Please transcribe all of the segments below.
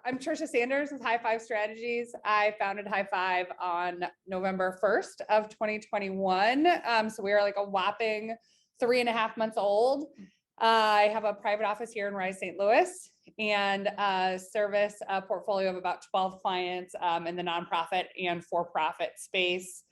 I'm Tricia Sanders with High Five Strategies. I founded High Five on November 1st of 2021. So we are like a whopping 3.5 months old. I have a private office here in Rise, St. Louis, and service a portfolio of about 12 clients in the nonprofit and for-profit space.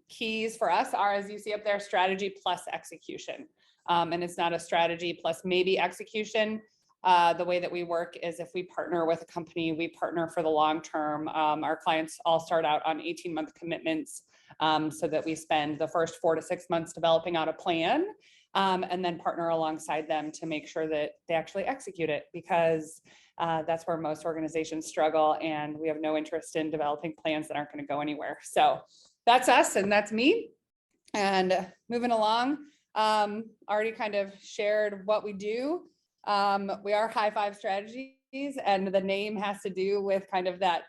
Keys for us are, as you see up there, strategy plus execution. And it's not a strategy plus maybe execution. The way that we work is if we partner with a company, we partner for the long term. Our clients all start out on 18-month commitments so that we spend the first 4 to 6 months developing out a plan and then partner alongside them to make sure that they actually execute it, because that's where most organizations struggle, and we have no interest in developing plans that aren't going to go anywhere. So that's us and that's me. And moving along, already kind of shared what we do. We are High Five Strategies, and the name has to do with kind of that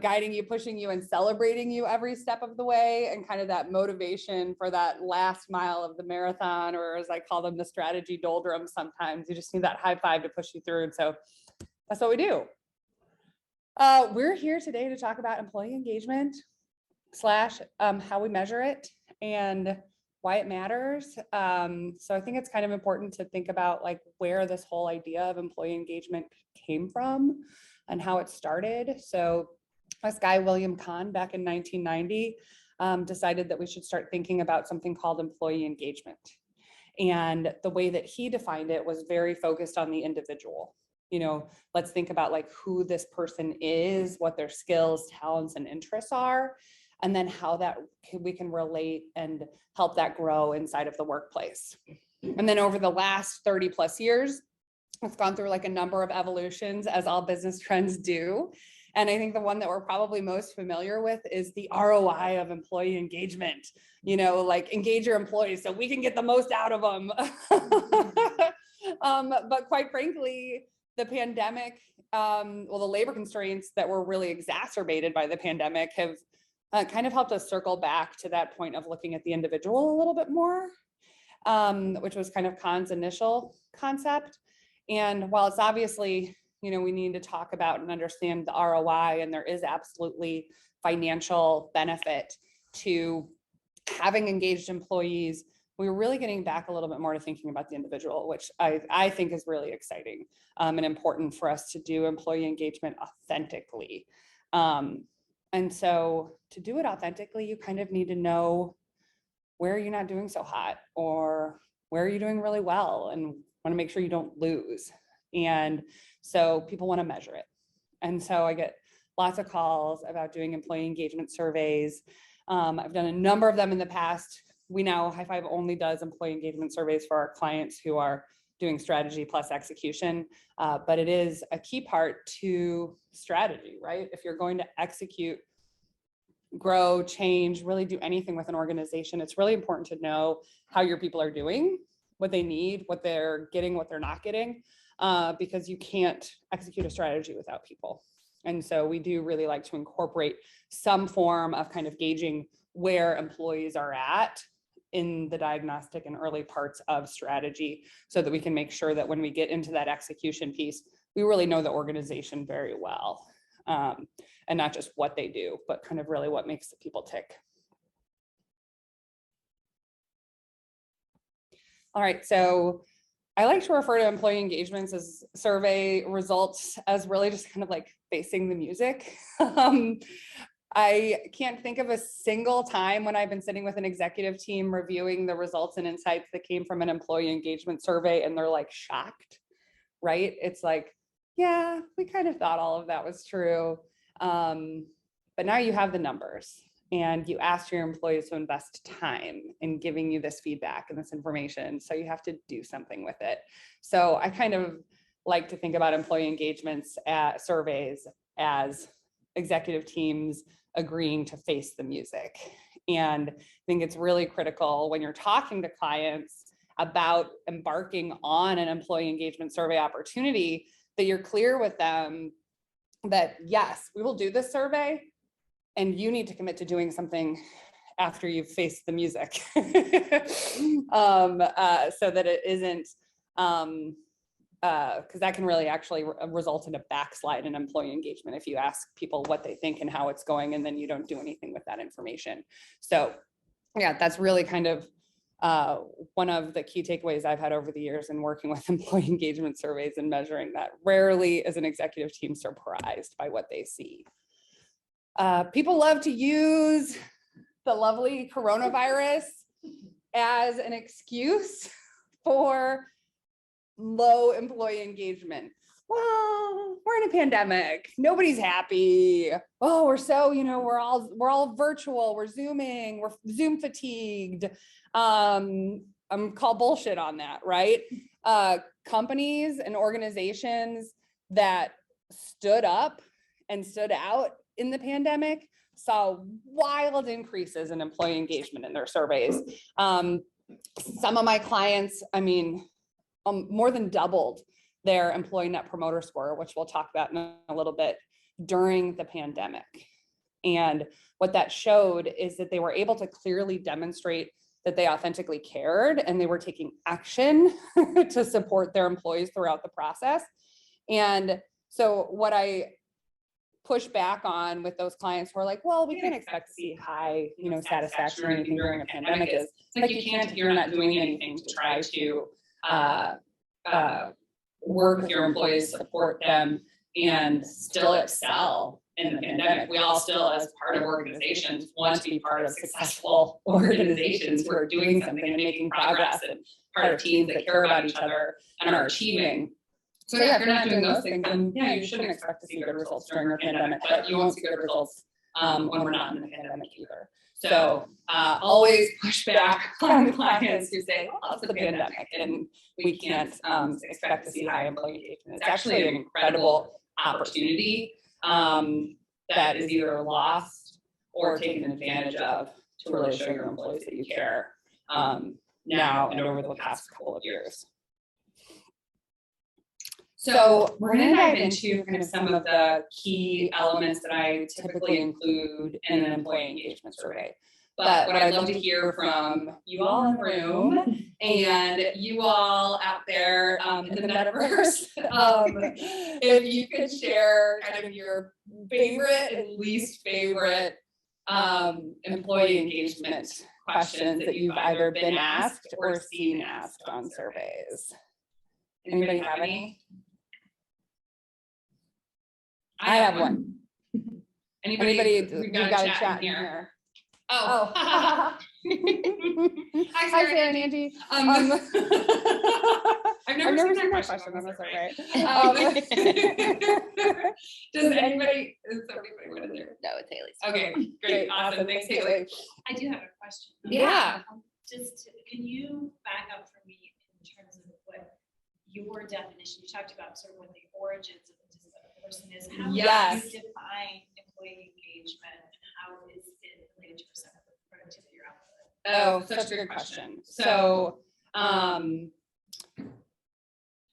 guiding you, pushing you, and celebrating you every step of the way, and kind of that motivation for that last mile of the marathon, or as I call them, the strategy doldrums. Sometimes you just need that high five to push you through. And so that's what we do. We're here today to talk about employee engagement / how we measure it and why it matters. So I think it's kind of important to think about like where this whole idea of employee engagement came from and how it started. So this guy, William Kahn, back in 1990, decided that we should start thinking about something called employee engagement. And the way that he defined it was very focused on the individual. You know, let's think about like who this person is, what their skills, talents, and interests are, and then how that we can relate and help that grow inside of the workplace. And then over the last 30 plus years, it's gone through like a number of evolutions, as all business trends do. And I think the one that we're probably most familiar with is the ROI of employee engagement. You know, like engage your employees so we can get the most out of them. But quite frankly, the pandemic, the labor constraints that were really exacerbated by the pandemic have kind of helped us circle back to that point of looking at the individual a little bit more, which was kind of Kahn's initial concept. And while it's obviously, you know, we need to talk about and understand the ROI, and there is absolutely financial benefit to having engaged employees, we were really getting back a little bit more to thinking about the individual, which I think is really exciting and important for us to do employee engagement authentically. And so to do it authentically, you kind of need to know where you're not doing so hot or where you're doing really well, and want to make sure you don't lose. And so people want to measure it. And so I get lots of calls about doing employee engagement surveys. I've done a number of them in the past. We now, High Five only does employee engagement surveys for our clients who are doing strategy plus execution, but it is a key part to strategy, right? If you're going to execute, grow, change, really do anything with an organization, it's really important to know how your people are doing, what they need, what they're getting, what they're not getting, because you can't execute a strategy without people. And so we do really like to incorporate some form of kind of gauging where employees are at in the diagnostic and early parts of strategy, so that we can make sure that when we get into that execution piece, we really know the organization very well, and not just what they do, but kind of really what makes the people tick. All right, so I like to refer to employee engagements as survey results as really just kind of like facing the music. I can't think of a single time when I've been sitting with an executive team reviewing the results and insights that came from an employee engagement survey and they're like shocked, right? It's like, yeah, we kind of thought all of that was true. But now you have the numbers and you asked your employees to invest time in giving you this feedback and this information. So you have to do something with it. So I kind of like to think about employee engagements at surveys as executive teams agreeing to face the music. And I think it's really critical when you're talking to clients about embarking on an employee engagement survey opportunity that you're clear with them that, yes, we will do this survey and you need to commit to doing something after you've faced the music. So that it isn't because that can really actually result in a backslide in employee engagement if you ask people what they think and how it's going, and then you don't do anything with that information. So yeah, that's really kind of one of the key takeaways I've had over the years in working with employee engagement surveys and measuring that. Rarely is an executive team surprised by what they see. People love to use the lovely coronavirus as an excuse for low employee engagement. Well, we're in a pandemic. Nobody's happy. Oh, we're so, we're all virtual. We're Zooming. We're Zoom fatigued. I'm call bullshit on that, right? Companies and organizations that stood up and stood out in the pandemic saw wild increases in employee engagement in their surveys. Some of my clients, more than doubled their employee net promoter score, which we'll talk about in a little bit, during the pandemic. And what that showed is that they were able to clearly demonstrate that they authentically cared and they were taking action to support their employees throughout the process. And so what I push back on with those clients who are like, well, we can't expect to see high, satisfaction or anything during a pandemic, is it's like you can't if you're not doing anything to try to work with your employees, support them, and still excel in the pandemic. We all still, as part of organizations, want to be part of successful organizations who are doing something and making progress, and part of teams that care about each other and are achieving. So yeah, if you're not doing those things, then yeah, you shouldn't expect to see good results during a pandemic, but you won't see good results when we're not in the pandemic either. So always push back on clients who say, well, it's the pandemic and we can't expect to see high employee engagement. It's actually an incredible opportunity that is either lost or taken advantage of to really show your employees that you care now and over the past couple of years. So we're going to dive into kind of some of the key elements that I typically include in an employee engagement survey. But what I'd love to hear from you all in the room and you all out there in the metaverse, if you could share kind of your favorite and least favorite employee engagement questions that you've either been asked or seen asked on surveys. Anybody have any? I have one. Anybody? We've got a chat in here. Oh. Hi, Sarah and Angie. I've never seen that question on the survey. Does anybody? Is somebody putting one in there? No, it's Haley's. Okay, great, awesome. Thanks, Haley. I do have a question. Yeah. Can you back up for me in terms of what your definition? You talked about sort of what the origins of the person is. How do you define employee engagement, and how is it related to productivity or output? Oh, such a good question. So,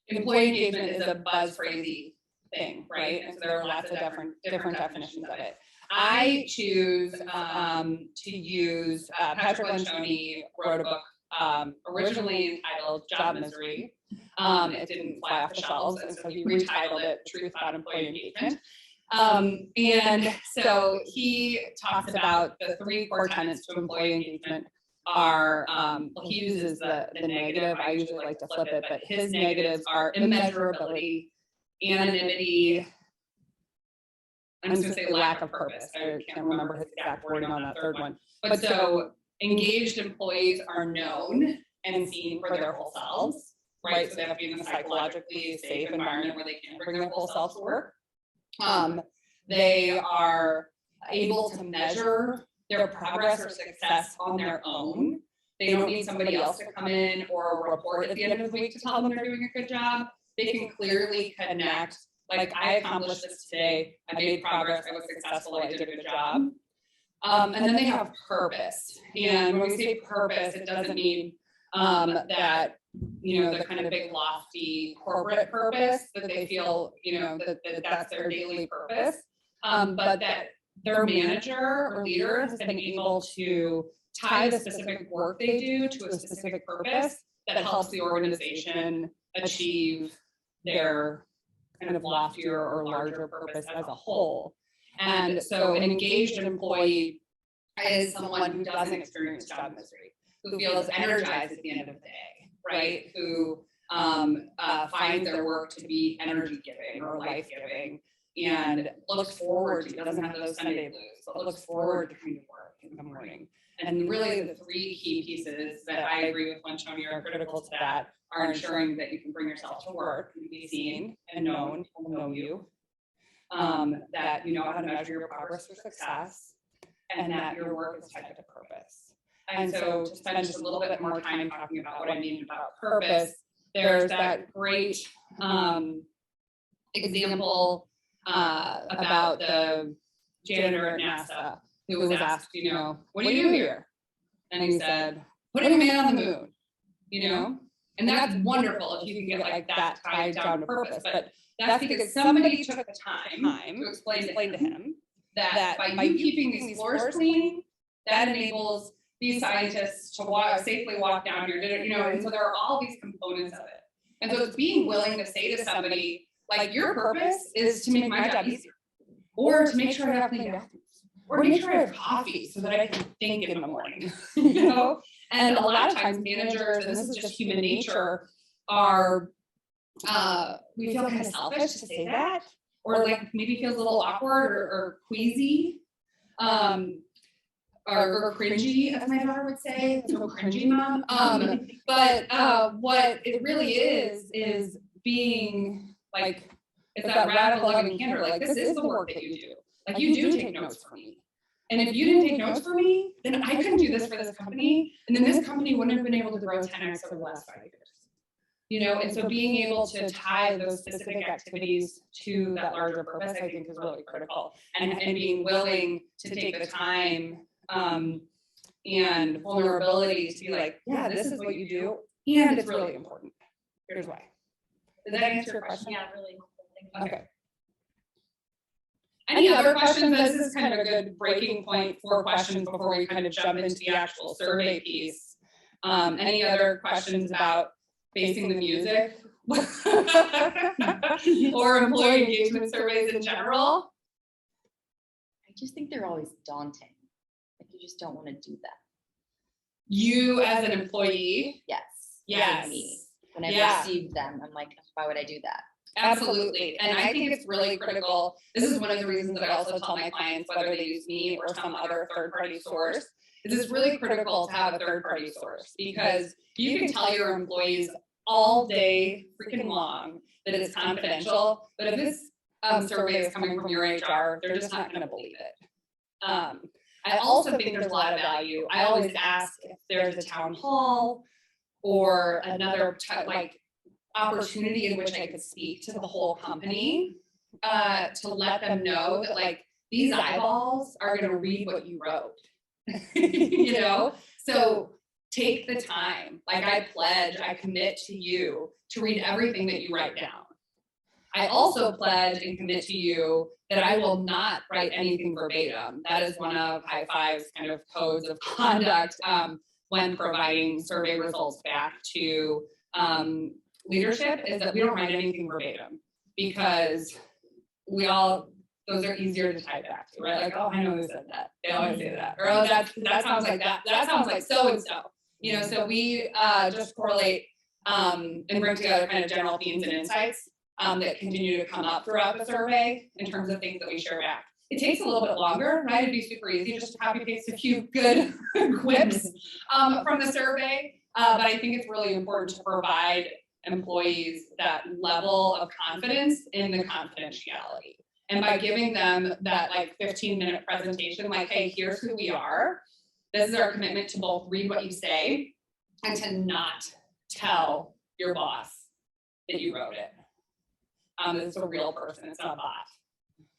employee engagement is a buzz phrasey thing, right? And so there are lots of different definitions of it. I choose to use Patrick Lencioni wrote a book originally entitled Job Misery. It didn't fly off the shelves, and so he retitled it Truth About Employee Engagement. And so he talks about the three core tenets to employee engagement are, he uses the negative, I usually like to flip it, but his negatives are immeasurability, anonymity, I'm just gonna say lack of purpose. I can't remember his exact wording on that third one. But so engaged employees are known and seen for their whole selves, right? So they have to be in a psychologically safe environment where they can bring their whole selves to work. They are able to measure their progress or success on their own. They don't need somebody else to come in or report at the end of the week to tell them they're doing a good job. They can clearly connect, like, I accomplished this today, I made progress, I was successful, I did a good job. And then they have purpose. And when we say purpose, it doesn't mean that, the kind of big lofty corporate purpose that they feel, that that's their daily purpose, but that their manager or leader has been able to tie the specific work they do to a specific purpose that helps the organization achieve their kind of loftier or larger purpose as a whole. And so an engaged employee is someone who doesn't experience job misery, who feels energized at the end of the day, right? Who finds their work to be energy giving or life giving, and looks forward to, doesn't have those Sunday blues, but looks forward to coming to work in the morning. And really the three key pieces that I agree with Tony are critical to that are ensuring that you can bring yourself to work and be seen and known, people know you, that you know how to measure your progress or success, and that your work is tied to purpose. And so to spend just a little bit more time talking about what I mean about purpose, there's that great example about the janitor at NASA who was asked, you know, what do you do here? And he said, putting a man on the moon, you know? And that's wonderful if you can get like that tied down to purpose, but that's because somebody took the time to explain to him that by you keeping these floors clean, that enables these scientists to safely walk down here, you know, and so there are all these components of it. And so it's being willing to say to somebody, like, your purpose is to make my job easier, or to make sure I have clean bathrooms, or to make sure I have coffee so that I can think in the morning, you know? And a lot of times managers, and this is just human nature, are, we feel kind of selfish to say that, or like maybe feels a little awkward or queasy, or cringy, as my daughter would say. So cringy, mom. But what it really is being like, it's that radical loving candor. Like, this is the work that you do. Like, you do take notes for me. And if you didn't take notes for me, then I couldn't do this for this company. And then this company wouldn't have been able to grow 10x over the last 5 years. You know, and so being able to tie those specific activities to that larger purpose, I think, is really critical. And being willing to take the time and vulnerability to be like, yeah, this is what you do, and it's really important. Here's why. Did that answer your question? Yeah, really. Thank you. Okay. Any other questions? This is kind of a good breaking point for questions before we kind of jump into the actual survey piece. Any other questions about facing the music or employee engagement surveys in general? I just think they're always daunting. Like, you just don't want to do that. You as an employee? Yes. Yes. Me. When I receive them, I'm like, why would I do that? Absolutely. And I think it's really critical. This is one of the reasons that I also tell my clients, whether they use me or some other third-party source, is it's really critical to have a third-party source, because you can tell your employees all day freaking long that it's confidential, but if this survey is coming from your HR, they're just not going to believe it. I also think there's a lot of value. I always ask if there's a town hall or another opportunity in which I could speak to the whole company, to let them know that, like, these eyeballs are going to read what you wrote, you know? So take the time. Like, I pledge, I commit to you to read everything that you write down. I also pledge and commit to you that I will not write anything verbatim. That is one of High Five's kind of codes of conduct when providing survey results back to leadership, is that we don't write anything verbatim, because those are easier to type back to, right? Like, oh, I know who said that. They always say that. Or, oh, that sounds like that. That sounds like so-and-so. You know, so we just correlate and bring together kind of general themes and insights that continue to come up throughout the survey in terms of things that we share back. It takes a little bit longer, right? It'd be super easy just to copy paste a few good quips from the survey. But I think it's really important to provide employees that level of confidence in the confidentiality. And by giving them that like 15-minute presentation, like, hey, here's who we are. This is our commitment to both read what you say and to not tell your boss that you wrote it. This is a real person, it's not a bot.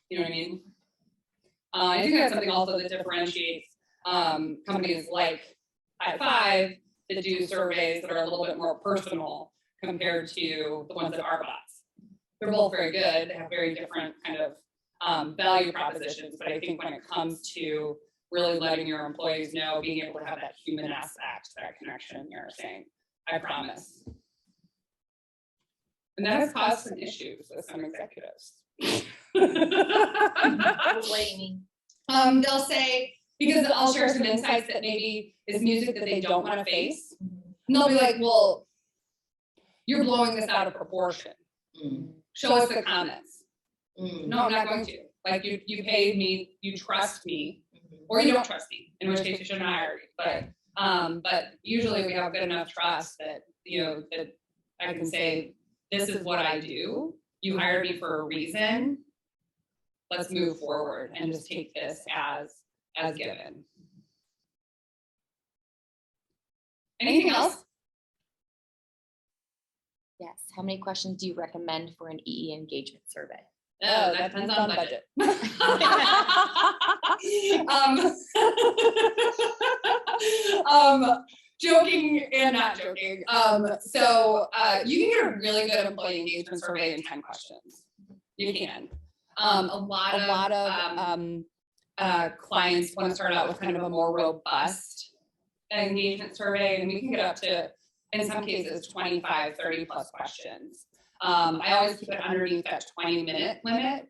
You know what I mean? I think that's something also that differentiates companies like High Five that do surveys that are a little bit more personal compared to the ones that are bots. They're both very good. They have very different kind of value propositions, but I think when it comes to really letting your employees know, being able to have that human aspect, that connection, you're saying, I promise. And that has caused some issues with some executives. They'll say, because I'll share some insights that maybe is music that they don't want to face. And they'll be like, well, you're blowing this out of proportion. Show us the comments. No, I'm not going to. Like, you paid me, you trust me, or you don't trust me, in which case you shouldn't hire me. But usually we have good enough trust that, that I can say, this is what I do. You hired me for a reason. Let's move forward and just take this as given. Anything else? Yes. How many questions do you recommend for an EE engagement survey? Oh, that depends on budget. Joking and not joking. So you can get a really good employee engagement survey in 10 questions. You can. A lot of clients want to start out with kind of a more robust engagement survey, and we can get up to, in some cases, 25, 30 plus questions. I always keep it underneath that 20-minute limit.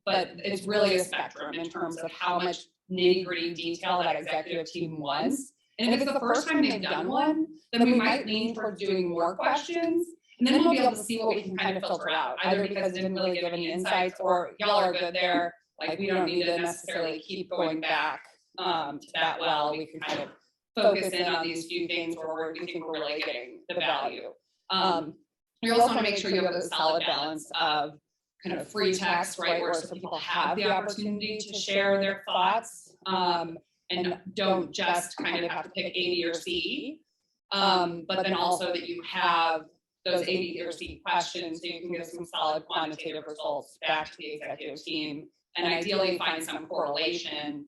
But it's really a spectrum in terms of how much nitty-gritty detail that executive team wants. And if it's the first time they've done one, then we might lean towards doing more questions. And then we'll be able to see what we can kind of filter out, either because it didn't really give any insights, or y'all are good there. Like, we don't need to necessarily keep going back to that well. We can kind of focus in on these few things where we think we're really getting the value. You also want to make sure you have a solid balance of kind of free text, right, where so people have the opportunity to share their thoughts, and don't just kind of have to pick A, B, or C, but then also that you have those A, B, or C questions so you can get some solid quantitative results back to the executive team, and ideally find some correlation,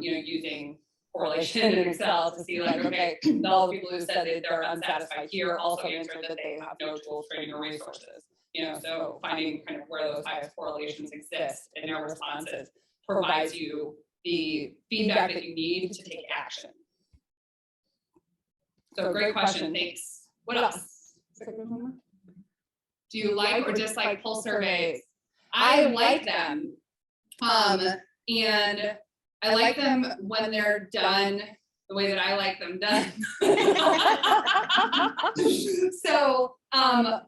using correlation in Excel to see, like, okay, all the people who said that they're unsatisfied here also answered that they have no tools, training, or resources. So finding kind of where those highest correlations exist in their responses provides you the feedback that you need to take action. So great question, thanks. What else? Do you like or dislike pulse surveys? I like them. And I like them when they're done the way that I like them done. So, from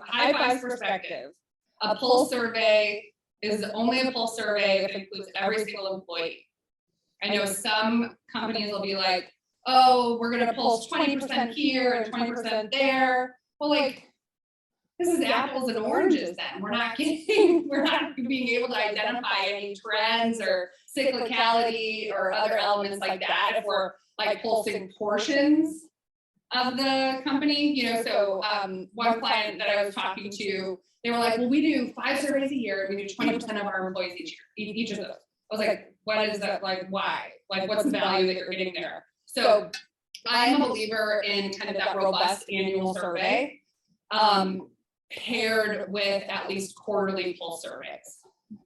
High Five's perspective, a pulse survey is only a pulse survey if it includes every single employee. I know some companies will be like, oh, we're going to pulse 20% here and 20% there. Well, like, this is apples and oranges then. We're not being able to identify any trends or cyclicality or other elements like that if we're like pulsing portions of the company. So one client that I was talking to, they were like, well, we do 5 surveys a year and we do 20% of our employees each of those. I was like, what is that? Like, why? Like, what's the value that you're getting there? So I'm a believer in kind of that robust annual survey, paired with at least quarterly pulse surveys.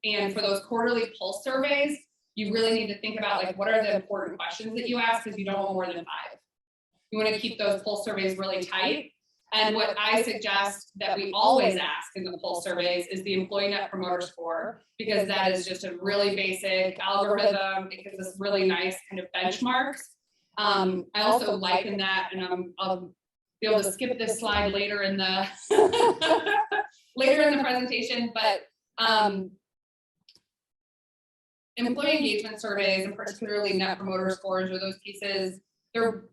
And for those quarterly pulse surveys, you really need to think about, like, what are the important questions that you ask, because you don't want more than 5. You want to keep those pulse surveys really tight. And what I suggest that we always ask in the pulse surveys is the employee net promoter score, because that is just a really basic algorithm. It gives us really nice kind of benchmarks. I also liken that, and I'll be able to skip this slide later in the presentation, but employee engagement surveys, and particularly net promoter scores, or those pieces, they're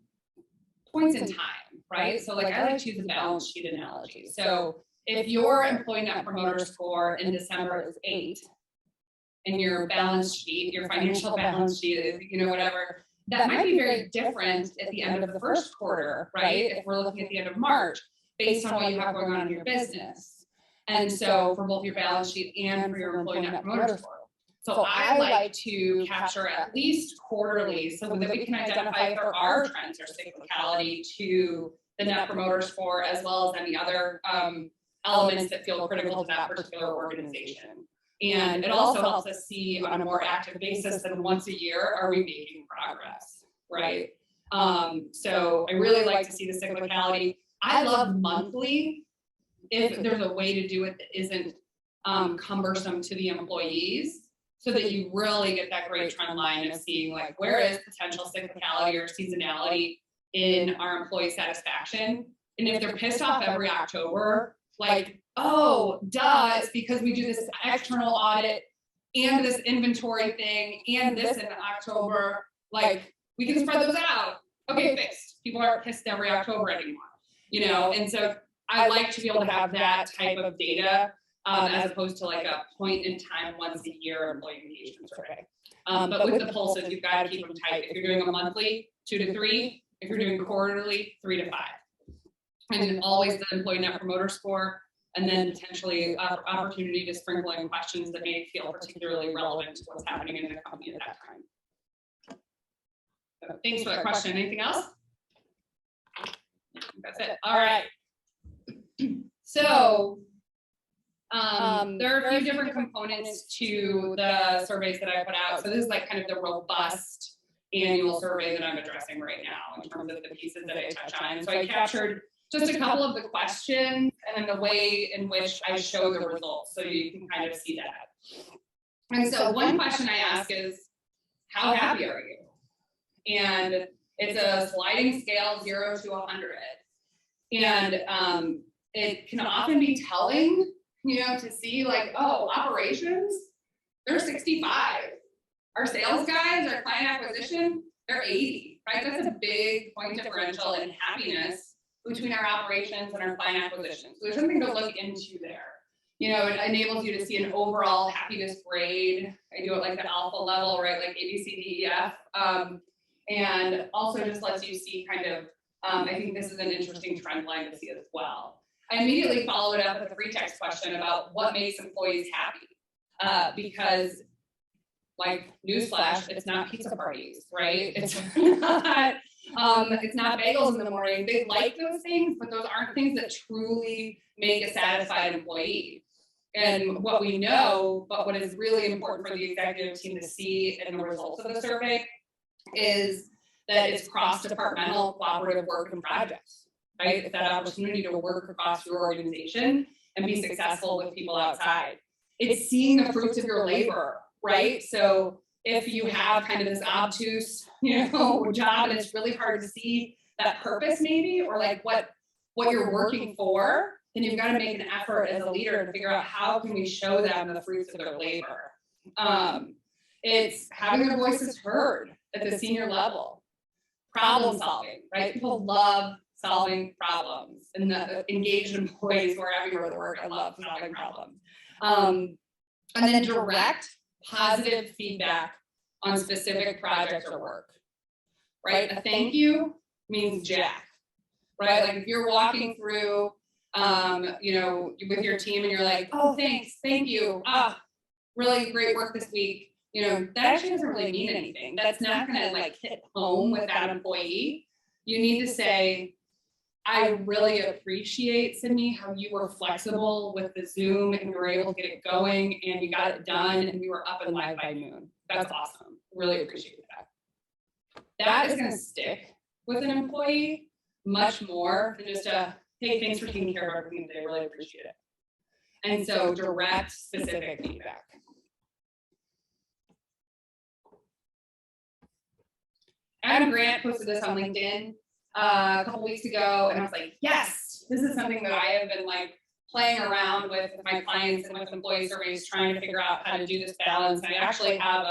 points in time, right? So, like, I like to use a balance sheet analogy. So if your employee net promoter score in December is 8, and your balance sheet, your financial balance sheet is, whatever, that might be very different at the end of the first quarter, right? If we're looking at the end of March, based on what you have going on in your business. And so for both your balance sheet and for your employee net promoter score. So I like to capture at least quarterly so that we can identify if there are trends or cyclicality to the net promoter score, as well as any other elements that feel critical to that particular organization. And it also helps us see on a more active basis than once a year, are we making progress, right? So I really like to see the cyclicality. I love monthly if there's a way to do it that isn't cumbersome to the employees, so that you really get that great trend line of seeing like where is potential cyclicality or seasonality in our employee satisfaction. And if they're pissed off every October, like, oh, duh, it's because we do this external audit and this inventory thing and this in October, like we can spread those out. Okay, fixed. People aren't pissed every October anymore, you know? And so I like to be able to have that type of data as opposed to like a point in time once a year employee engagement survey. But with the pulses, you've got to keep them tight. If you're doing a monthly, 2 to 3. If you're doing quarterly, 3 to 5. And always the employee net promoter score, and then potentially opportunity to sprinkle in questions that may feel particularly relevant to what's happening in the company at that time. So thanks for that question. Anything else? That's it. All right. So there are a few different components to the surveys that I put out. So this is like kind of the robust annual survey that I'm addressing right now in terms of the pieces that I touch on. And so I captured just a couple of the questions and then the way in which I show the results, so you can kind of see that. And so one question I ask is, how happy are you? And it's a sliding scale, 0 to 100. And it can often be telling, you know, to see like, oh, operations, they're 65. Our sales guys, our client acquisition, they're 80, right? That's a big point differential in happiness between our operations and our client acquisition. So there's something to look into there. You know, it enables you to see an overall happiness grade. I do it like the alpha level, right? Like A, B, C, D, E, F. And also just lets you see kind of, I think this is an interesting trend line to see as well. I immediately followed up with a free text question about what makes employees happy. Because like newsflash, it's not pizza parties, right? It's not bagels in the morning. They like those things, but those aren't things that truly make a satisfied employee. And what we know, but what is really important for the executive team to see in the results of the survey is that it's cross-departmental cooperative work and projects, right? It's that opportunity to work across your organization and be successful with people outside. It's seeing the fruits of your labor, right? So if you have kind of this obtuse, job and it's really hard to see that purpose maybe, or like what you're working for, then you've got to make an effort as a leader to figure out how can we show them the fruits of their labor. It's having their voices heard at the senior level. Problem solving, right? People love solving problems, and the engaged employees who are everywhere at work, I love solving problems. And then direct positive feedback on specific projects or work, right? A thank you means jack, right? Like if you're walking through, with your team and you're like, oh, thanks, thank you, really great work this week. That actually doesn't really mean anything. That's not gonna like hit home with that employee. You need to say, I really appreciate, Sydney, how you were flexible with the Zoom and you were able to get it going and you got it done and we were up and live by noon. That's awesome. Really appreciate that. That is going to stick with an employee much more than just a, hey, thanks for taking care of everything today. Really appreciate it. And so direct, specific feedback. Adam Grant posted this on LinkedIn a couple weeks ago, and I was like, yes, this is something that I have been like playing around with my clients and with employee surveys, trying to figure out how to do this balance. I actually have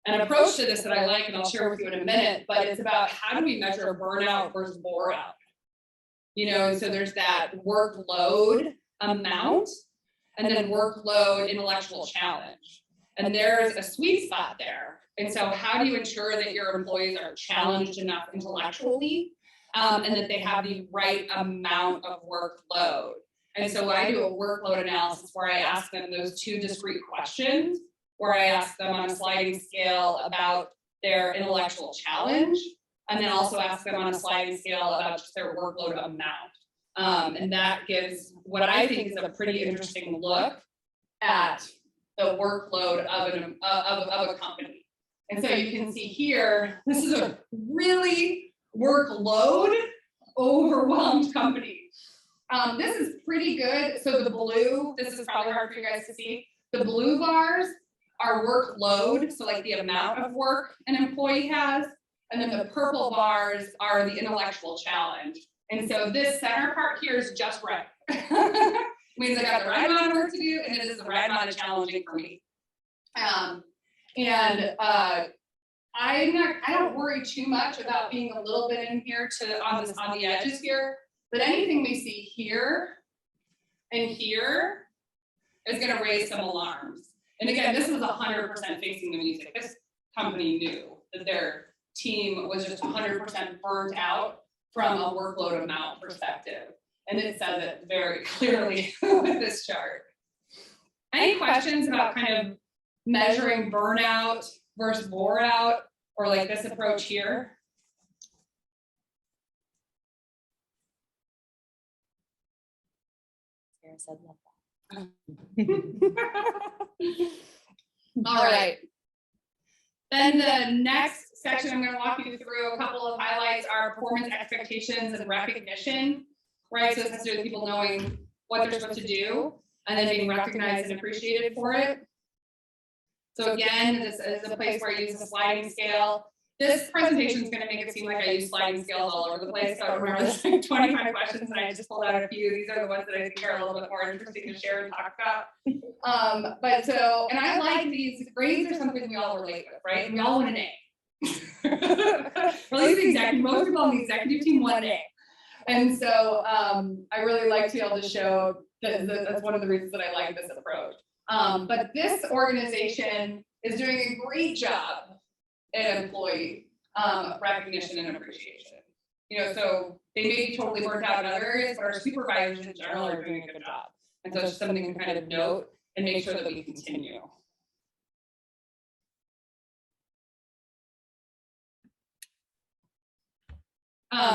an approach to this that I like, and I'll share with you in a minute, but it's about how do we measure burnout versus bore out? So there's that workload amount and then workload intellectual challenge. And there's a sweet spot there. And so how do you ensure that your employees are challenged enough intellectually and that they have the right amount of workload? And so I do a workload analysis where I ask them those two discrete questions, where I ask them on a sliding scale about their intellectual challenge, and then also ask them on a sliding scale about just their workload amount. And that gives what I think is a pretty interesting look at the workload of a company. And so you can see here, this is a really workload overwhelmed company. This is pretty good. So the blue, this is probably hard for you guys to see. The blue bars are workload, so like the amount of work an employee has. And then the purple bars are the intellectual challenge. And so this center part here is just right. Means I got the right amount of work to do, and it is the right amount of challenging for me. I don't worry too much about being a little bit in here on the edges here, but anything we see here and here is going to raise some alarms. And again, this was 100% facing the music. This company knew that their team was just 100% burnt out from a workload amount perspective. And it says it very clearly with this chart. Any questions about kind of measuring burnout versus bore out, or like this approach here? Sarah said love that. All right. Then the next section I'm going to walk you through a couple of highlights are performance expectations and recognition, right? So this has to do with people knowing what they're supposed to do and then being recognized and appreciated for it. So again, this is a place where I use a sliding scale. This presentation is going to make it seem like I use sliding scales all over the place. So remember, there's like 25 questions, and I just pulled out a few. These are the ones that I think are a little bit more interesting to share and talk about. And I like these. Grades are something we all relate with, right? We all want an A. Or at least most people on the executive team want an A. And so I really like to be able to show that that's one of the reasons that I like this approach. But this organization is doing a great job at employee recognition and appreciation. You know, so they may be totally burnt out in other areas, but our supervisors in general are doing a good job. And so it's just something to kind of note and make sure that we continue.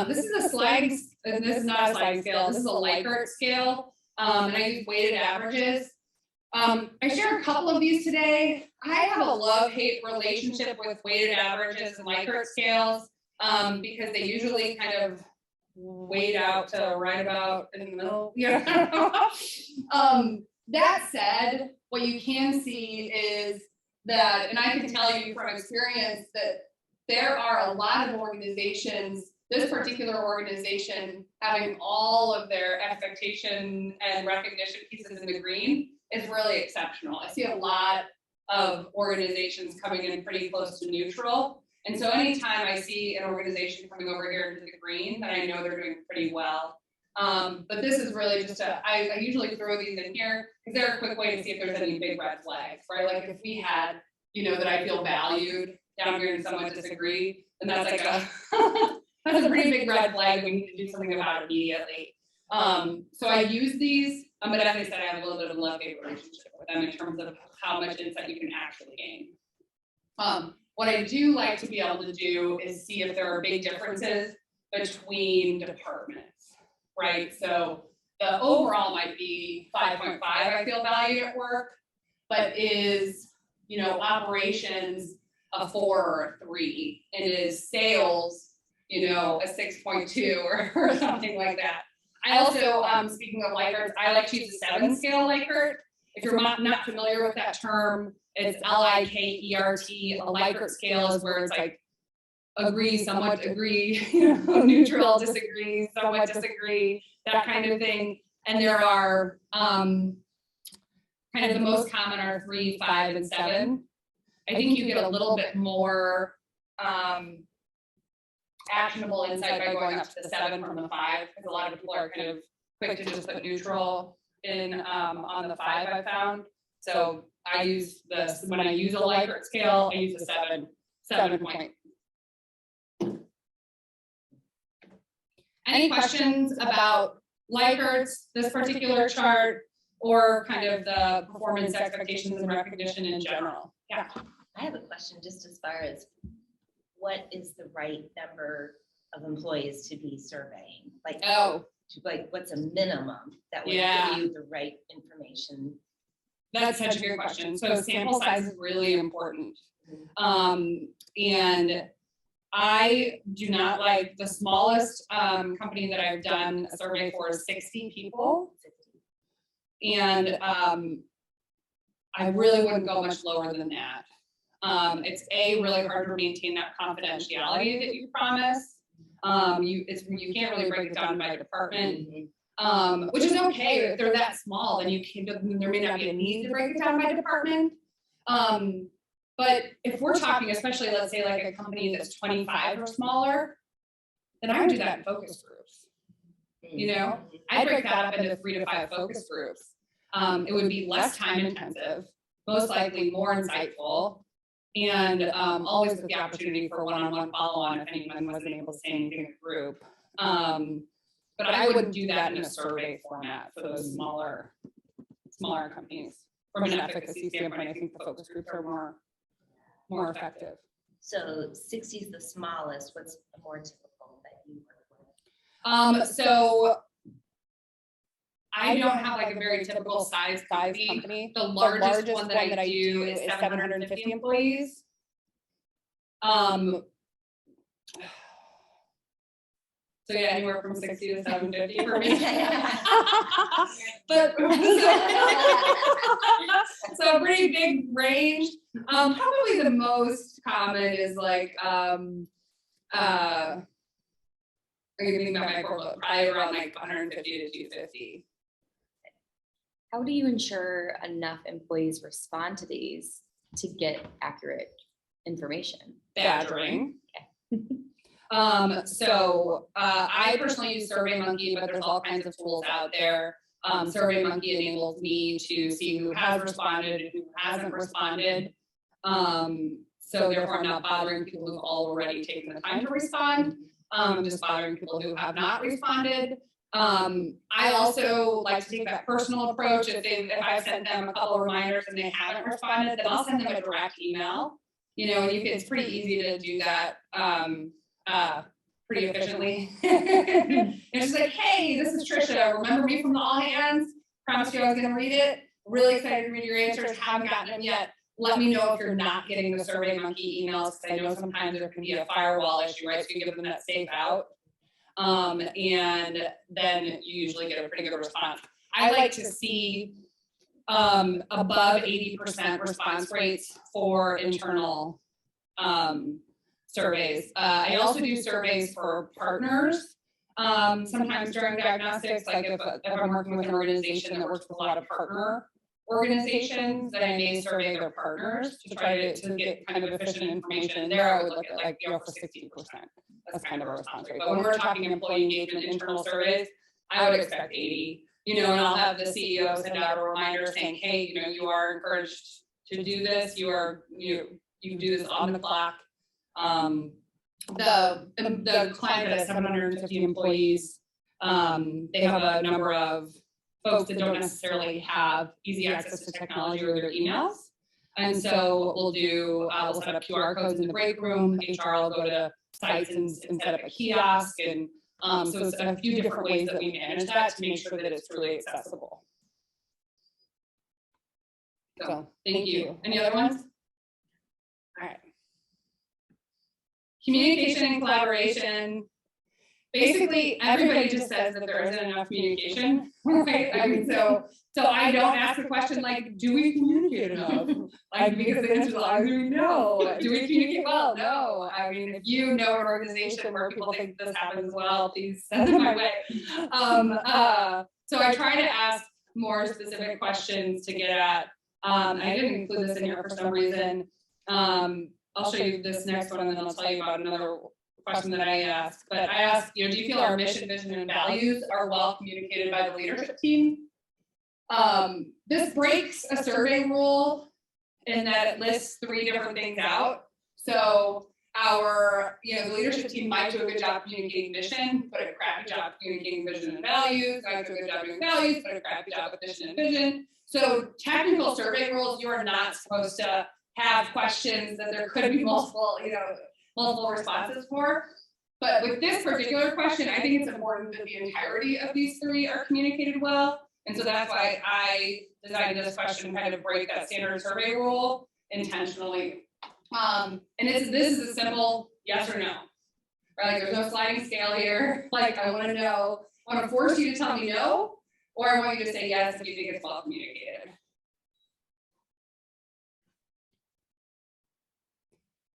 This is a sliding, and this is not a sliding scale, this is a Likert scale, and I use weighted averages. I share a couple of these today. I have a love-hate relationship with weighted averages and Likert scales because they usually kind of weight out to right about in the middle. That said, what you can see is that, and I can tell you from experience that there are a lot of organizations, this particular organization having all of their expectation and recognition pieces in the green is really exceptional. I see a lot of organizations coming in pretty close to neutral. And so anytime I see an organization coming over here into the green, then I know they're doing pretty well. But this is really just I usually throw these in here because they're a quick way to see if there's any big red flags, right? Like if we had, that I feel valued down here and someone disagree, then that's like that's a pretty big red flag we need to do something about immediately. So I use these, but as I said, I have a little bit of a love-hate relationship with them in terms of how much insight you can actually gain. What I do like to be able to do is see if there are big differences between departments, right? So the overall might be 5.5, I feel valued at work, but is, operations a 4 or a 3, and is sales, a 6.2 or something like that. I also, speaking of Likert, I like to use a 7-scale Likert. If you're not familiar with that term, it's Likert. A Likert scale is where it's like agree, somewhat agree, neutral, disagree, somewhat disagree, that kind of thing. And there are kind of the most common are 3, 5, and 7. I think you get a little bit more actionable insight by going up to the 7 from the 5, because a lot of people are kind of quick to just put neutral in on the 5, I found. So I use this when I use a Likert scale, I use the 7 point. Any questions about Likerts, this particular chart, or kind of the performance expectations and recognition in general? Yeah. I have a question just as far as what is the right number of employees to be surveying? Like what's a minimum that would give you the right information That's such a good question. So sample size is really important. And I do not like, the smallest company that I've done a survey for is 60 people. And I really wouldn't go much lower than that. It's really hard to maintain that confidentiality that you promise. You can't really break it down by department, which is okay. If they're that small, then there may not be a need to break it down by department. But if we're talking, especially let's say like a company that's 25 or smaller, then I would do that in focus groups. You know, I'd break that up into 3 to 5 focus groups. It would be less time intensive, most likely more insightful, and always with the opportunity for one-on-one follow-on if anyone wasn't able to say anything in a group. But I wouldn't do that in a survey format for those smaller companies. From an efficacy standpoint, I think the focus groups are more effective. So 60 is the smallest. What's the more typical that you work with? So I don't have like a very typical size company. The largest one that I do is 750 employees. So yeah, anywhere from 60 to 750 for me. But so a pretty big range. Probably the most common is like are you thinking about my portfolio? Probably around like 150 to 250. How do you ensure enough employees respond to these to get accurate information? Badgering. So I personally use SurveyMonkey, but there's all kinds of tools out there. SurveyMonkey enables me to see who has responded and who hasn't responded. So therefore I'm not bothering people who've already taken the time to respond. I'm just bothering people who have not responded. I also like to take that personal approach. If I've sent them a couple of reminders and they haven't responded, then I'll send them a direct email. You know, and it's pretty easy to do that pretty efficiently. It's just like, hey, this is Tricia. Remember me from the all hands? Promised you I was going to read it. Really excited to read your answers. Haven't gotten them yet. Let me know if you're not getting the SurveyMonkey emails, because I know sometimes there can be a firewall issue, right? So you give them that safe out. And then you usually get a pretty good response. I like to see above 80% response rates for internal surveys. I also do surveys for partners. Sometimes during diagnostics, like if I'm working with an organization that works with a lot of partner organizations, then I may survey their partners to try to get kind of efficient information. And there I would look at like, for 60%. That's kind of a response rate. But when we're talking employee engagement internal surveys, I would expect 80. You know, and I'll have the CEO send out a reminder saying, hey, you know, you are encouraged to do this. You do this on the clock. The client that has 750 employees, they have a number of folks that don't necessarily have easy access to technology or their emails. And so we'll set up QR codes in the break room. HR will go to sites and set up a kiosk. And so it's a few different ways that we manage that to make sure that it's really accessible. So thank you. Any other ones? All right. Communication and collaboration. Basically, everybody just says that there isn't enough communication, right? I mean, so I don't ask the question like, do we communicate enough? Like, because the answer is either no. Do we communicate well? No. I mean, if you know an organization where people think this happens well, please send them my way. So I try to ask more specific questions to get at. I didn't include this in here for some reason. I'll show you this next one, and then I'll tell you about another question that I asked. But I asked, do you feel our mission, vision, and values are well communicated by the leadership team? This breaks a survey rule in that it lists 3 different things out. So the leadership team might do a good job communicating mission, but a crappy job communicating vision and values. Might do a good job doing values, but a crappy job with mission and vision. So technical survey rules, you are not supposed to have questions that there could be multiple responses for. But with this particular question, I think it's important that the entirety of these 3 are communicated well. And so that's why I designed this question, kind of break that standard survey rule intentionally. And this is a simple yes or no, right? Like there's no sliding scale here. Like I want to know, I want to force you to tell me no, or I want you to say yes if you think it's well communicated.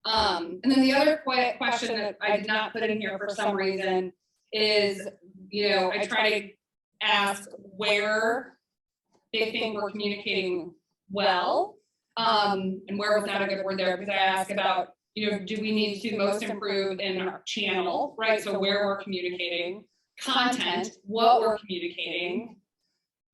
And then the other question that I did not put in here for some reason is, I try to ask where they think we're communicating well, and where was not a good word there, because I ask about, do we need to most improve in our channel, right? So where we're communicating, content, what we're communicating,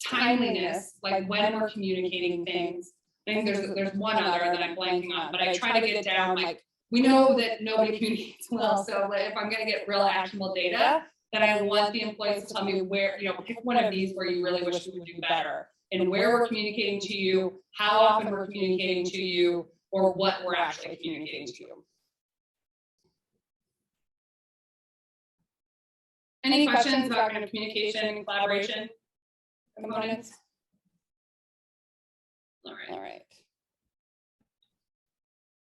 timeliness, like when we're communicating things. I think there's one other that I'm blanking on, but I try to get down, like, we know that nobody communicates well, so if I'm gonna get real actionable data, then I want the employees to tell me where, pick one of these where you really wish we would do better, and where we're communicating to you, how often we're communicating to you, or what we're actually communicating to you. Any questions about kind of communication and collaboration components? All right.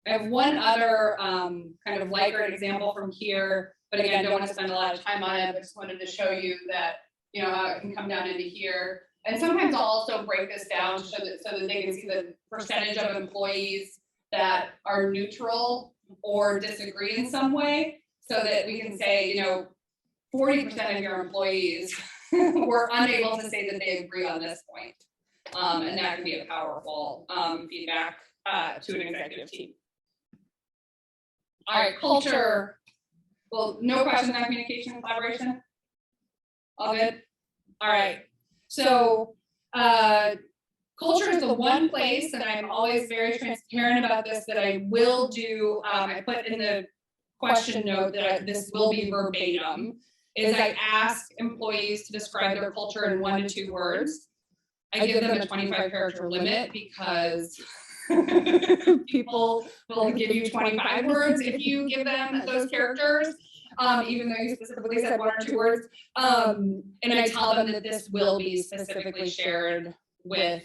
I have one other kind of lighter example from here, but again, don't want to spend a lot of time on it, but just wanted to show you that, how it can come down into here. And sometimes I'll also break this down so that they can see the percentage of employees that are neutral or disagree in some way, so that we can say, 40% of your employees were unable to say that they agree on this point. And that can be a powerful feedback to an executive team. All right, culture. Well, no questions on communication and collaboration? All good? All right. So culture is the one place that I'm always very transparent about this, that I will do, I put in the question note that this will be verbatim, is I ask employees to describe their culture in 1 to 2 words. I give them a 25-character limit because people will give you 25 words if you give them those characters, even though you specifically said 1 or 2 words. And I tell them that this will be specifically shared with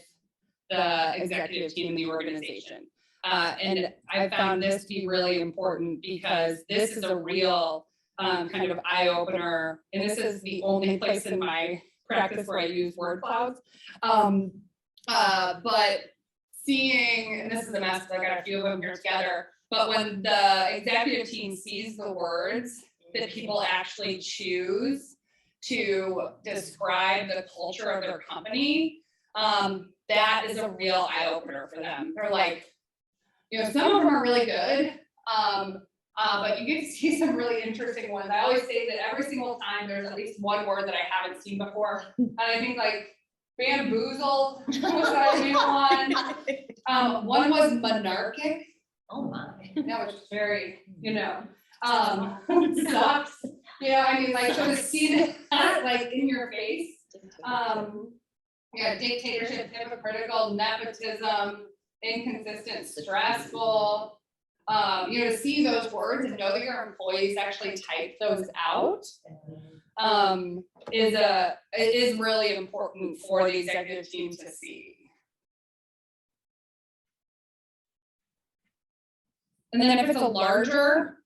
the executive team in the organization. And I found this to be really important because this is a real kind of eye-opener, and this is the only place in my practice where I use word clouds. But seeing, and this is a mess, I got a few of them here together, but when the executive team sees the words that people actually choose to describe the culture of their company, that is a real eye-opener for them. They're like, some of them are really good, but you get to see some really interesting ones. I always say that every single time there's at least one word that I haven't seen before. And I think like bamboozled was that new one. One was monarchic. Oh my. That was just very, sucks. I mean, like, so to see that like in your face. Dictatorship, hypocritical, nepotism, inconsistent, stressful. To see those words and know that your employees actually type those out is really important for the executive team to see. And then if it's a larger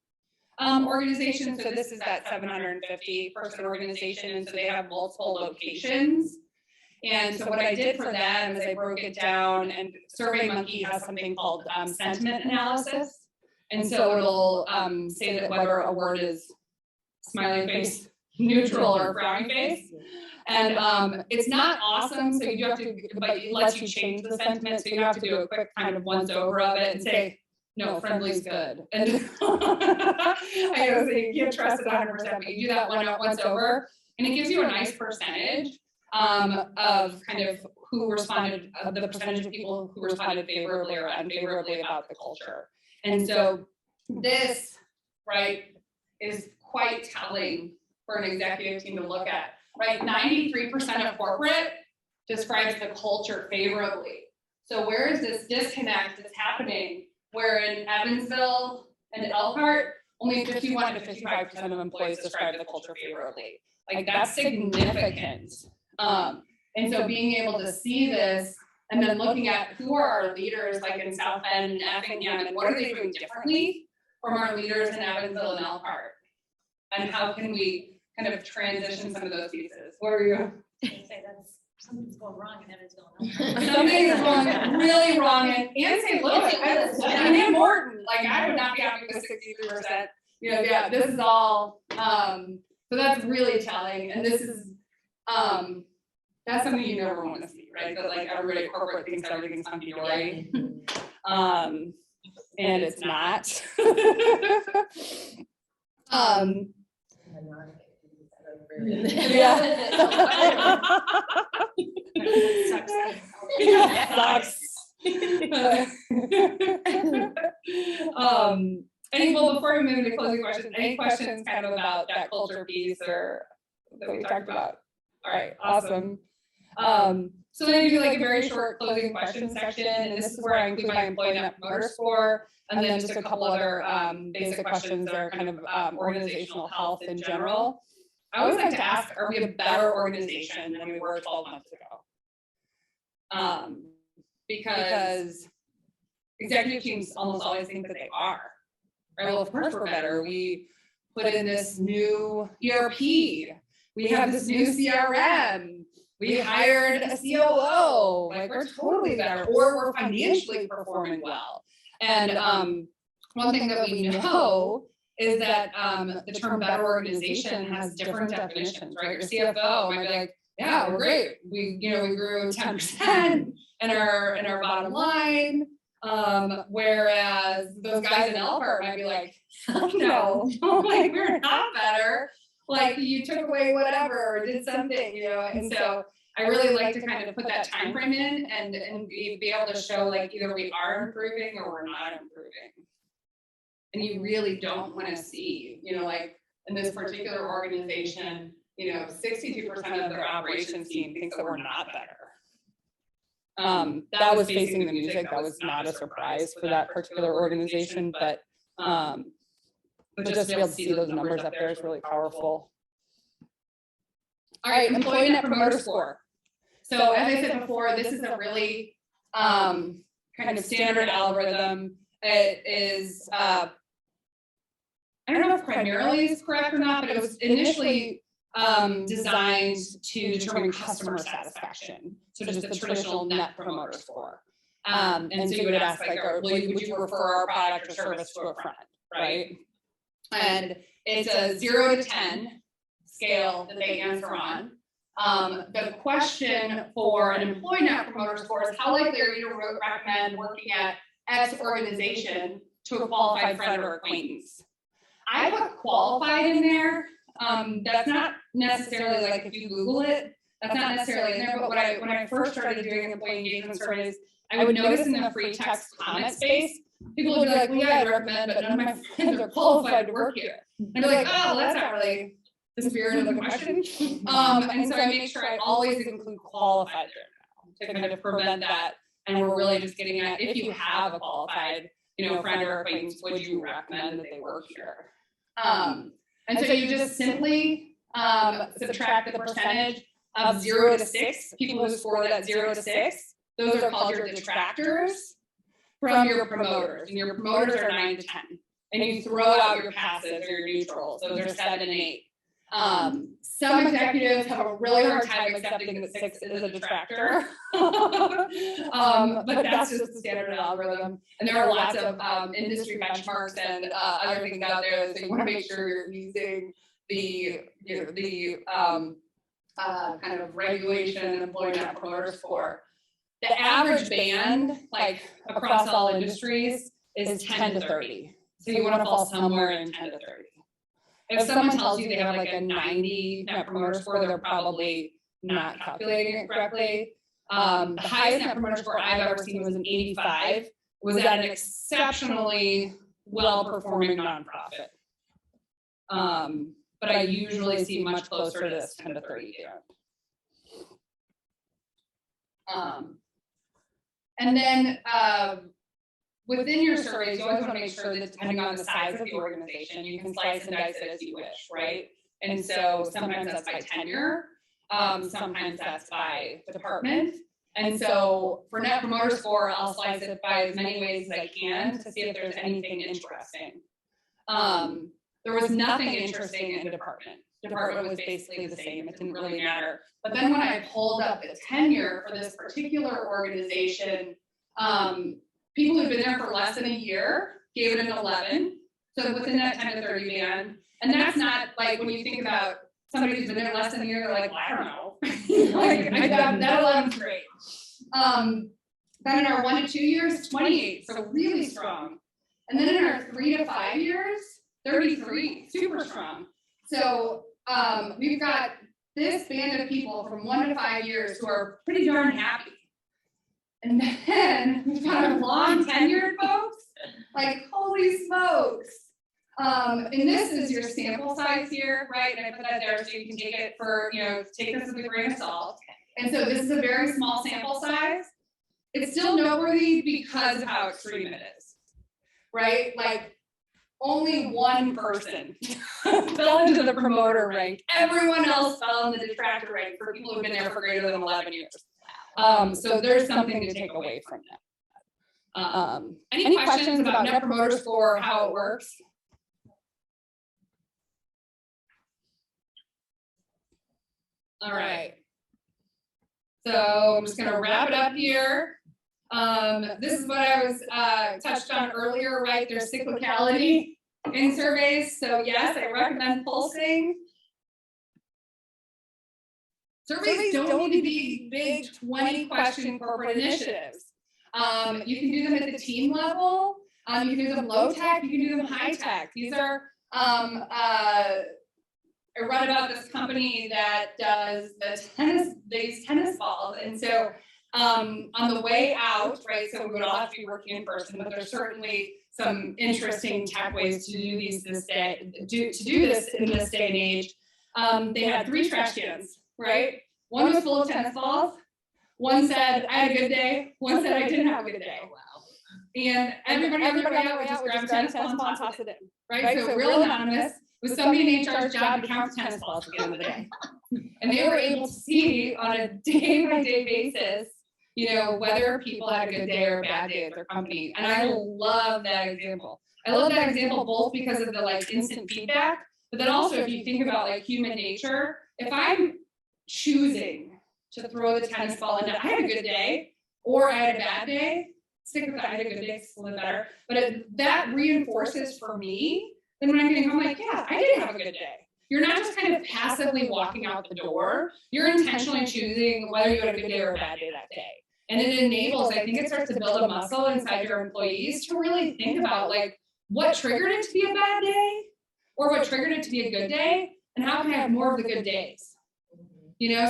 organization, so this is that 750 person organization, and so they have multiple locations. And so what I did for them is I broke it down, and SurveyMonkey has something called sentiment analysis. And so it'll say that whether a word is smiley face, neutral, or frowny face. And it's not awesome, so you have to, but it lets you change the sentiment, so you have to do a quick kind of once over of it and say, no, friendly's good. And I always say you can't trust it 100%, but you do that once over, and it gives you a nice percentage of kind of who responded, the percentage of people who responded favorably or unfavorably about the culture. And so this, right, is quite telling for an executive team to look at, right? 93% of corporate describes the culture favorably. So where is this disconnect that's happening where in Evansville and Elkhart, only 51 to 55% of employees describe the culture favorably? Like, that's significant. And so being able to see this and then looking at who are our leaders, like in South Bend and Effingham, and what are they doing differently from our leaders in Evansville and Elkhart? And how can we kind of transition some of those pieces? What are you? Say that's, something's going wrong in Evansville. Something is going really wrong, and say, look, and Morton, like I would not be happy with 63%. You know, yeah, this is all, so that's really telling, and this is, that's something you never want to see, right? That like everybody at corporate thinks everything's hunky-dory. And it's not. Sucks. Any, well, before we move into closing questions, any questions kind of about that culture piece or that we talked about? All right, awesome. So then I do like a very short closing question section, and this is where I include my employee net promoter score, and then just a couple other basic questions that are kind of organizational health in general. I always like to ask, are we a better organization than we were 12 months ago? Because executive teams almost always think that they are. Right? Well, of course we're better. We put in this new ERP. We have this new CRM. We hired a COO. Like we're totally better, or we're financially performing well. And one thing that we know is that the term better organization has different definitions, right? Your CFO might be like, yeah, we're great. We grew 10% in our bottom line. Whereas those guys in Elkhart might be like, no, like we're not better. Like you took away whatever or did something, and so I really like to kind of put that time frame in and be able to show like either we are improving or we're not improving. And you really don't want to see, like in this particular organization, 62% of their operations team thinks that we're not better. That was facing the music. That was not a surprise for that particular organization, but just to be able to see those numbers up there is really powerful. All right, employee net promoter score. So as I said before, this is a really kind of standard algorithm. It is, I don't know if primarily is correct or not, but it was initially designed to determine customer satisfaction. So just the traditional net promoter score. And so you would ask like, would you refer our product or service to a friend, right? And it's a 0 to 10 scale that they answer on. The question for an employee net promoter score is how likely are you to recommend working at X organization to a qualified friend or acquaintance? I put qualified in there. That's not necessarily like if you Google it, that's not necessarily in there, but when I first started doing employee engagement surveys, I would notice in the free text comment space, people would be like, well, yeah, I'd recommend, but none of my friends are qualified to work here. And I'd be like, oh, well, that's not really the spirit of the question. And so I make sure I always include qualified there now to kind of prevent that. And we're really just getting at, if you have a qualified, friend or acquaintance, would you recommend that they work here? And so you just simply subtract the percentage of 0 to 6, people who score that 0 to 6, those are called your detractors, from your promoters. And your promoters are 9 to 10. And you throw out your passives or your neutrals, those are 7 and 8. Some executives have a really hard time accepting that 6 is a detractor. But that's just the standard algorithm. And there are lots of industry benchmarks and other things out there, so you want to make sure you're using the kind of regulation and employee net promoter score. The average band, like across all industries, is 10 to 30. So you want to fall somewhere in 10 to 30. If someone tells you they have like a 90 net promoter score, they're probably not calculating it correctly. The highest net promoter score I've ever seen was an 85. It was at an exceptionally well-performing nonprofit. But I usually see much closer to this 10 to 30 band. And then within your surveys, you always want to make sure that depending on the size of the organization, you can slice and dice it as you wish, right? And so sometimes that's by tenure. Sometimes that's by department. And so for Net Promoter Score, I'll slice it by as many ways as I can to see if there's anything interesting. There was nothing interesting in department. Department was basically the same. It didn't really matter. But then when I pulled up the tenure for this particular organization, people who've been there for less than a year gave it an 11. So within that 10 to 30 band. And that's not like when you think about somebody who's been there less than a year, they're like, well, I don't know. Like, that 11's great. Then in our 1 to 2 years, 28, so really strong. And then in our 3 to 5 years, 33, super strong. So we've got this band of people from 1 to 5 years who are pretty darn happy. And then we've got our long tenured folks, like holy smokes. And this is your sample size here, right? And I put that there so you can take it for, take this with a grain of salt. And so this is a very small sample size. It's still noteworthy because of how extreme it is, right? Like only one person fell into the promoter rank. Everyone else fell in the detractor rank for people who've been there for greater than 11 years. So there's something to take away from that. Any questions about Net Promoter Score, how it works? All right. So I'm just gonna wrap it up here. This is what I was touched on earlier, right? There's cyclicality in surveys. So yes, I recommend pulsing. Surveys don't need to be big 20-question corporate initiatives. You can do them at the team level. You can do them low tech. You can do them high tech. These are I read about this company that does these tennis balls. And so on the way out, right, so we would all have to be working in person, but there's certainly some interesting tech ways to do these this day, to do this in this day and age. They had 3 trash cans, right? One was full of tennis balls. One said, I had a good day. One said, I didn't have a good day. Wow. And everybody on their way out would just grab a tennis ball and toss it in, right? So real anonymous. It was somebody in HR's job to count tennis balls at the end of the day. And they were able to see on a day-by-day basis, whether people had a good day or a bad day at their company. And I love that example. I love that example both because of the instant feedback, but then also if you think about human nature, if I'm choosing to throw the tennis ball into, I had a good day or I had a bad day, stick with that, I had a good day, it's a little better. But that reinforces for me. Then when I'm getting home, I'm like, yeah, I did have a good day. You're not just kind of passively walking out the door. You're intentionally choosing whether you had a good day or a bad day that day. And it enables, I think it starts to build a muscle inside your employees to really think about what triggered it to be a bad day or what triggered it to be a good day and how can I have more of the good days?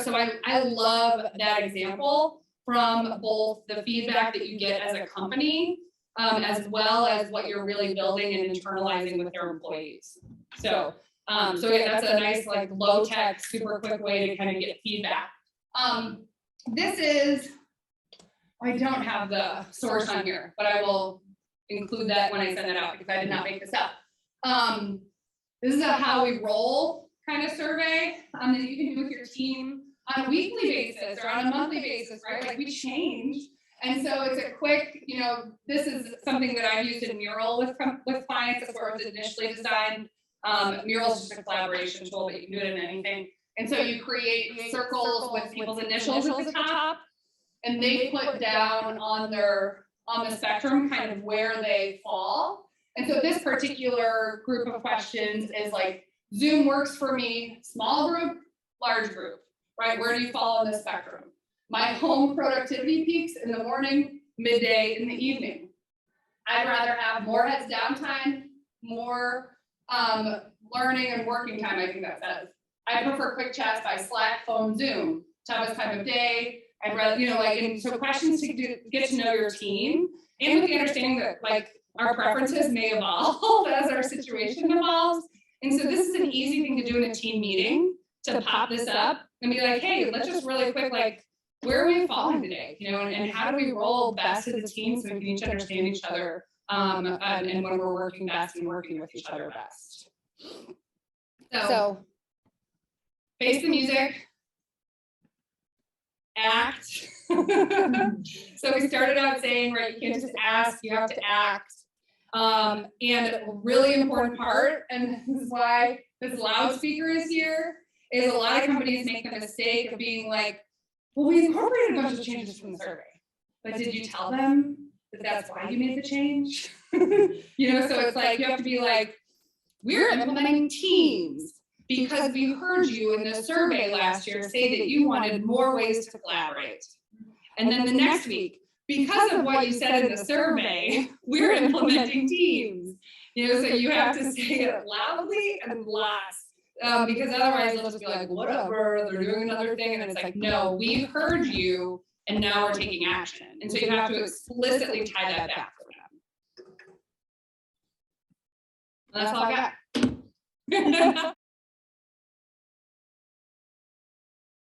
So I love that example from both the feedback that you get as a company as well as what you're really building and internalizing with your employees. So again, that's a nice low tech, super quick way to kind of get feedback. This is, I don't have the source on here, but I will include that when I send it out because I did not make this up. This is a how we roll kind of survey that you can do with your team on a weekly basis or on a monthly basis, right? We change. And so it's a quick, this is something that I've used in Mural with clients. That's where it was initially designed. Mural is just a collaboration tool, but you can do it in anything. And so you create circles with people's initials at the top, and they put down on the spectrum kind of where they fall. And so this particular group of questions is Zoom works for me, small group, large group, right? Where do you fall on the spectrum? My home productivity peaks in the morning, midday, in the evening. I'd rather have more heads down time, more learning and working time, I think that says. I prefer quick chats by Slack, phone, Zoom. Toughest time of day. I'd rather, and so questions to get to know your team and with the understanding that our preferences may evolve as our situation evolves. And so this is an easy thing to do in a team meeting to pop this up and be like, hey, let's just really quick, where are we falling today? And how do we roll best as a team so we can each understand each other and when we're working best and working with each other best. So face the music, act. So we started out saying, right, you can't just ask, you have to act. And a really important part, and this is why this loudspeaker is here, is a lot of companies make the mistake of being like, well, we incorporated a bunch of changes from the survey, but did you tell them that that's why you made the change? You know, so it's like, you have to be like, we're implementing teams because we heard you in the survey last year say that you wanted more ways to collaborate. And then the next week, because of what you said in the survey, we're implementing teams. You know, so you have to say it loudly and lots, because otherwise they'll just be like, whatever, they're doing another thing. And it's like, no, we heard you and now we're taking action. And so you have to explicitly tie that back for them. And that's all I got.